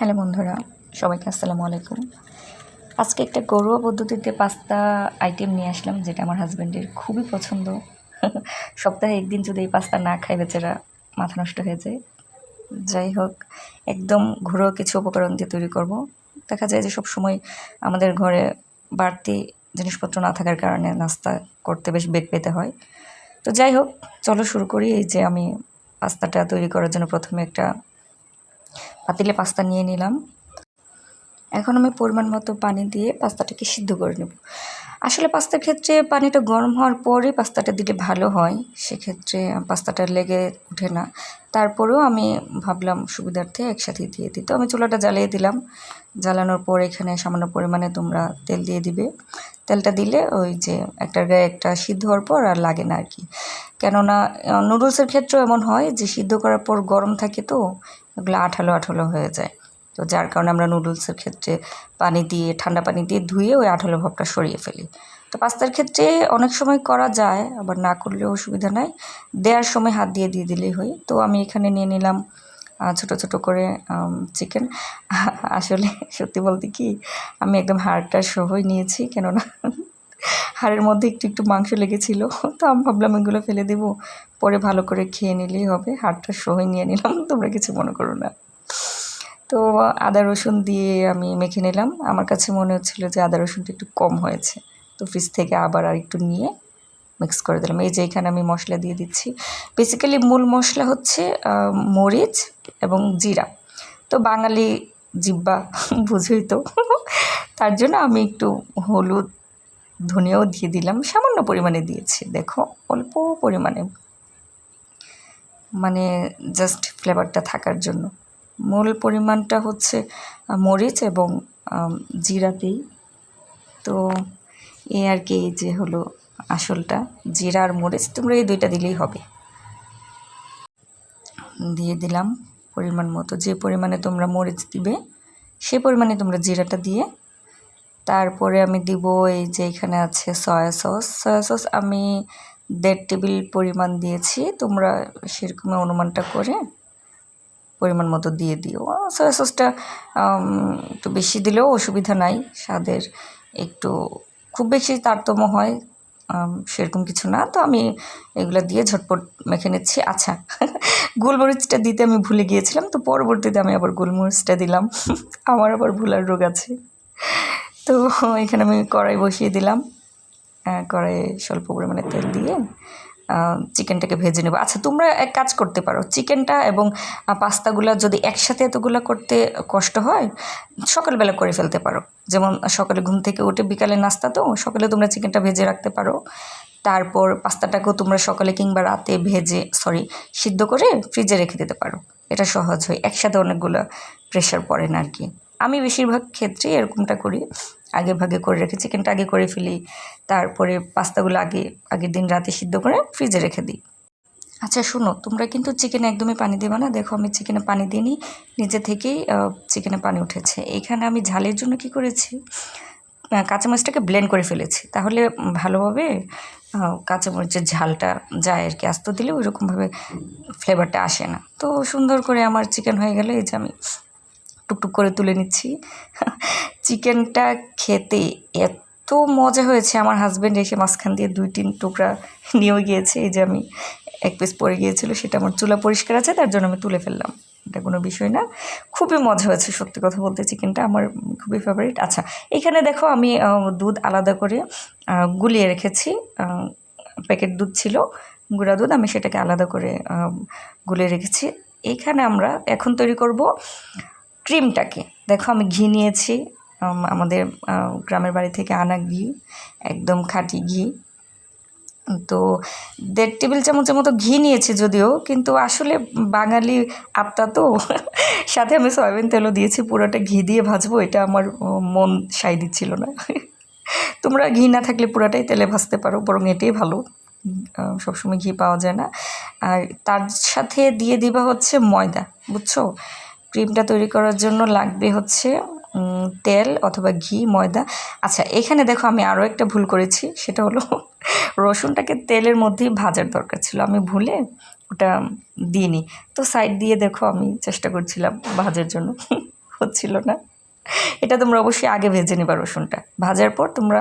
Hello বন্ধুরা, সবাইকে আসসালামু আলাইকুম। আজকে একটা ঘরোয়া পদ্ধতিতে পাস্তা আইটেম নিয়ে আসলাম, যেটা আমার হাজব্যান্ডের খুবই পছন্দ। সপ্তাহে একদিন যদি এই পাস্তা না খায় বেচারা মাথা নষ্ট হয়ে যায়। যাই হোক, একদম ঘরোয়া কিছু উপকরণ দিয়ে তৈরি করব। দেখা যায় যে সব সময় আমাদের ঘরে বাড়তি জিনিসপত্র না থাকার কারণে নাস্তা করতে বেশ বেগ পেতে হয়। তো যাই হোক, চলো শুরু করি। এই যে আমি পাস্তাটা তৈরি করার জন্য প্রথমে একটা পাতিলে পাস্তা নিয়ে নিলাম। এখন আমি পরিমাণ মতো পানি দিয়ে পাস্তাটাকে সিদ্ধ করে নেব। আসলে পাস্তার ক্ষেত্রে পানিটা গরম হওয়ার পরে পাস্তাটা দিলে ভালো হয়, সেক্ষেত্রে পাস্তাটা লেগে ওঠে না। তারপরেও আমি ভাবলাম সুবিধার্থে একসাথে দিয়ে দিই, তো আমি চুলাটা জ্বালিয়ে দিলাম। জ্বালানোর পর এখানে সামান্য পরিমাণে তোমরা তেল দিয়ে দিবে। তেলটা দিলে ওই যে একটার গায়ে একটা সিদ্ধ হওয়ার পর আর লাগে না আর কি। কেননা নুডলসের ক্ষেত্রেও এমন হয় যে সিদ্ধ করার পর গরম থাকে, তো এগুলো আঠালো আঠালো হয়ে যায়। তো যার কারণে আমরা নুডলসের ক্ষেত্রে পানি দিয়ে, ঠান্ডা পানি দিয়ে ধুয়ে ওই আঠালো ভাবটা সরিয়ে ফেলি। তো পাস্তার ক্ষেত্রে অনেক সময় করা যায়, আবার না করলেও অসুবিধা নাই। দেওয়ার সময় হাত দিয়ে দিয়ে দিলেই হয়। তো আমি এখানে নিয়ে নিলাম ছোটো ছোটো করে চিকেন। আসলে সত্যি বলতে কি, আমি একদম হাড়টা সহই নিয়েছি, কেননা হাড়ের মধ্যে একটু একটু মাংস লেগেছিলো। তো আমি ভাবলাম এগুলো ফেলে দেবো, পরে ভালো করে খেয়ে নিলেই হবে। হাড়টা সহই নিয়ে নিলাম, তোমরা কিছু মনে করো না। তো আদা রসুন দিয়ে আমি মেখে নিলাম। আমার কাছে মনে হচ্ছিলো যে আদা রসুনটা একটু কম হয়েছে, তো ফ্রিজ থেকে আবার আর একটু নিয়ে মিক্স করে দিলাম। এই যে এখানে আমি মশলা দিয়ে দিচ্ছি। বেসিক্যালি মূল মশলা হচ্ছে মরিচ এবং জিরা। তো বাঙালি জিব্বা বুঝই তো, তার জন্য আমি একটু হলুদ, ধনিয়াও দিয়ে দিলাম, সামান্য পরিমাণে দিয়েছি, দেখো অল্প পরিমাণে, মানে জাস্ট ফ্লেভারটা থাকার জন্য। মূল পরিমাণটা হচ্ছে মরিচ এবং জিরাতেই। তো এই আর কি, এই যে হলো আসলটা, জিরা আর মরিচ, তোমরা এই দুইটা দিলেই হবে। দিয়ে দিলাম পরিমাণ মতো, যে পরিমাণে তোমরা মরিচ দিবে সেই পরিমাণে তোমরা জিরাটা দিয়ে, তারপরে আমি দিব এই যে এখানে আছে সয়া সস। সয়া সস আমি 1.5 টেবিল পরিমাণ দিয়েছি, তোমরা সেরকম অনুমানটা করে পরিমাণ মতো দিয়ে দিও। সয়া সসটা একটু বেশি দিলেও অসুবিধা নাই, স্বাদের একটু খুব বেশি তারতম্য হয় সেরকম কিছু না। তো আমি এগুলো দিয়ে ঝটপট মেখে নিচ্ছি। আচ্ছা, গোলমরিচটা দিতে আমি ভুলে গিয়েছিলাম, তো পরবর্তীতে আমি আবার গোলমরিচটা দিলাম। আমার আবার ভুলার রোগ আছে। তো এখানে আমি কড়াই বসিয়ে দিলাম। কড়াইয়ে স্বল্প পরিমাণে তেল দিয়ে চিকেনটাকে ভেজে নেব। আচ্ছা, তোমরা এক কাজ করতে পারো, চিকেনটা এবং পাস্তাগুলো যদি একসাথে এতগুলো করতে কষ্ট হয়, সকালবেলা করে ফেলতে পারো। যেমন সকালে ঘুম থেকে উঠে বিকালে নাস্তা, তো সকালে তোমরা চিকেনটা ভেজে রাখতে পারো। তারপর পাস্তাটাকেও তোমরা সকালে কিংবা রাতে সিদ্ধ করে ফ্রিজে রেখে দিতে পারো। এটা সহজ হয়, একসাথে অনেকগুলো প্রেশার পড়ে না আর কি। আমি বেশিরভাগ ক্ষেত্রেই এরকমটা করি, আগে ভাগে করে রেখে চিকেনটা আগে করে ফেলি, তারপরে পাস্তাগুলো আগের দিন রাতে সিদ্ধ করে ফ্রিজে রেখে দিই। আচ্ছা শোনো, তোমরা কিন্তু চিকেনে একদমই পানি দেবে না। দেখো আমি চিকেনে পানি দিইনি, নিজে থেকেই চিকেনে পানি উঠেছে। এখানে আমি ঝালের জন্য কি করেছি, কাঁচামরিচটাকে ব্লেন্ড করে ফেলেছি, তাহলে ভালোভাবে কাঁচামরিচের ঝালটা যায় আর কি। আস্ত দিলে ওইরকমভাবে ফ্লেভারটা আসে না। তো সুন্দর করে আমার চিকেন হয়ে গেলে এই যে আমি টুকটুক করে তুলে নিচ্ছি। চিকেনটা খেতে এত মজা হয়েছে, আমার হাজব্যান্ড এসে মাঝখান দিয়ে 2-3 টুকরা নিয়েও গিয়েছে। এই যে আমি এক পিস পড়ে গিয়েছিল, সেটা আমার চুলা পরিষ্কার আছে, তার জন্য আমি তুলে ফেললাম। এটা কোনো বিষয় না, খুবই মজা হয়েছে সত্যি কথা বলতে। চিকেনটা আমার খুবই ফেভারিট। আচ্ছা, এখানে দেখো আমি দুধ আলাদা করে গুলিয়ে রেখেছি। প্যাকেট দুধ ছিল, গুঁড়া দুধ, আমি সেটাকে আলাদা করে গুলিয়ে রেখেছি। এইখানে আমরা এখন তৈরি করব ক্রিমটাকে। দেখো আমি ঘি নিয়েছি, আমাদের গ্রামের বাড়ি থেকে আনা ঘি, একদম খাঁটি ঘি। তো 1.5 টেবিল চামচের মতো ঘি নিয়েছি যদিও, কিন্তু আসলে বাঙালি আত্মা তো, সাথে আমি সয়াবিন তেলও দিয়েছি। পুরোটা ঘি দিয়ে ভাজবো, এটা আমার মন সায় দিচ্ছিল না। তোমরা ঘি না থাকলে পুরোটাই তেলে ভাজতে পারো, বরং এটাই ভালো, সবসময় ঘি পাওয়া যায় না। আর তার সাথে দিয়ে দিবা হচ্ছে ময়দা, বুঝছো? ক্রিমটা তৈরি করার জন্য লাগবে হচ্ছে তেল অথবা ঘি, ময়দা। আচ্ছা, এখানে দেখো আমি আরও একটা ভুল করেছি, সেটা হলো রসুনটাকে তেলের মধ্যেই ভাজার দরকার ছিল, আমি ভুলে ওটা দিইনি। তো সাইড দিয়ে দেখো আমি চেষ্টা করছিলাম ভাজার জন্য, হচ্ছিল না। এটা তোমরা অবশ্যই আগে ভেজে নিবা রসুনটা। ভাজার পর তোমরা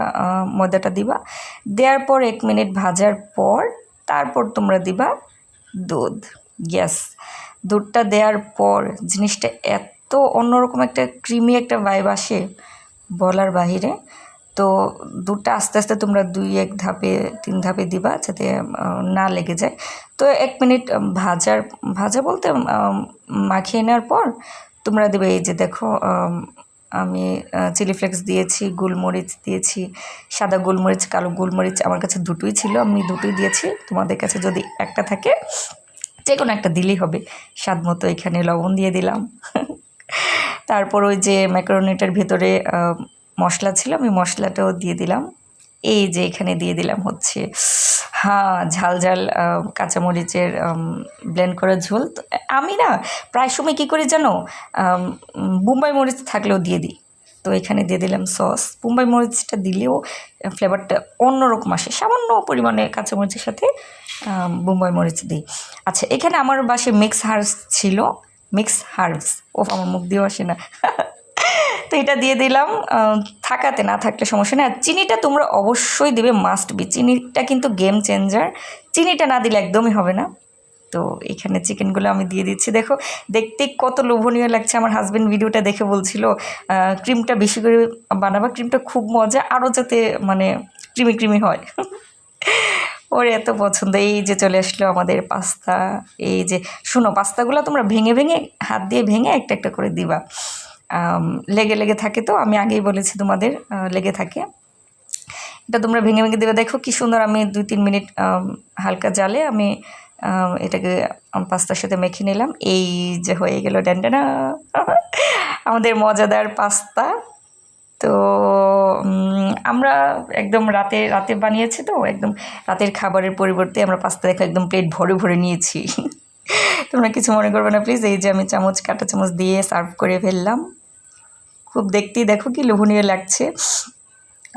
ময়দাটা দিবা, দেওয়ার পর 1 মিনিট ভাজার পর তারপর তোমরা দিবা দুধ। গ্যাস দুধটা দেওয়ার পর জিনিসটা এত অন্যরকম একটা ক্রিমি একটা ভাইব আসে বলার বাহিরে। তো দুধটা আস্তে আস্তে তোমরা 2-1 ধাপে 3 ধাপে দিবা যাতে না লেগে যায়। তো 1 মিনিট ভাজা বলতে মাখিয়ে নেওয়ার পর তোমরা দেবে এই যে দেখো আমি চিলি ফ্লেক্স দিয়েছি, গোলমরিচ দিয়েছি, সাদা গোলমরিচ, কালো গোলমরিচ, আমার কাছে দুটোই ছিল, আমি দুটোই দিয়েছি। তোমাদের কাছে যদি একটা থাকে যে কোনো একটা দিলেই হবে। স্বাদ মতো এখানে লবণ দিয়ে দিলাম। তারপর ওই যে ম্যাকারনিটার ভেতরে মশলা ছিল, আমি মশলাটাও দিয়ে দিলাম। এই যে এখানে দিয়ে দিলাম হচ্ছে ঝাল ঝাল কাঁচামরিচের ব্লেন্ড করা ঝোল। তো আমি না প্রায় সময় কী করি জানো, বোম্বাই মরিচ থাকলেও দিয়ে দিই। তো এখানে দিয়ে দিলাম সস। বোম্বাই মরিচটা দিলেও ফ্লেভারটা অন্যরকম আসে। সামান্য পরিমাণে কাঁচামরিচের সাথে বোম্বাই মরিচ দিই। আচ্ছা, এখানে আমার বাসায় মিক্স হার্বস ছিল, আমার মুখ দিয়েও আসে না। তো এটা দিয়ে দিলাম, থাকাতে না থাকলে সমস্যা নেই। আর চিনিটা তোমরা অবশ্যই দেবে, মাস্ট বি। চিনিটা কিন্তু গেম চেঞ্জার, চিনিটা না দিলে একদমই হবে না। তো এখানে চিকেনগুলো আমি দিয়ে দিচ্ছি। দেখো দেখতে কত লোভনীয় লাগছে। আমার হাজব্যান্ড ভিডিওটা দেখে বলছিল ক্রিমটা বেশি করে বানাবা, ক্রিমটা খুব মজা, আরও যাতে মানে ক্রিমি ক্রিমি হয়। ওর এত পছন্দ। এই যে চলে আসলো আমাদের পাস্তা। এই যে শোনো, পাস্তাগুলো তোমরা ভেঙে ভেঙে হাত দিয়ে ভেঙে একটা একটা করে দিবা, লেগে থাকে। তো আমি আগেই বলেছি তোমাদের লেগে থাকে। এটা তোমরা ভেঙে ভেঙে দেবে। দেখো কি সুন্দর, আমি 2-3 মিনিট হালকা জালে আমি এটাকে পাস্তার সাথে মেখে নিলাম। এই যে হয়ে গেল ড্যান্ডানা আমাদের মজাদার পাস্তা। তো আমরা একদম রাতে বানিয়েছি, তো একদম রাতের খাবারের পরিবর্তে আমরা পাস্তা দেখো একদম প্লেট ভরে ভরে নিয়েছি। তোমরা কিছু মনে করবে না প্লিজ। এই যে আমি কাঁটা চামচ দিয়ে সার্ভ করে ফেললাম। খুব দেখতেই দেখো কি লোভনীয় লাগছে।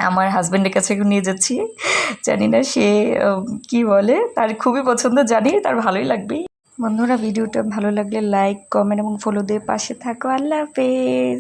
আমার হাজব্যান্ডের কাছে নিয়ে যাচ্ছি, জানি না সে কি বলে, তার খুবই পছন্দ, জানি তার ভালোই লাগবে। বন্ধুরা, ভিডিওটা ভালো লাগলে লাইক, কমেন্ট এবং ফলো দিয়ে পাশে থাকো। আল্লাহ হাফেজ।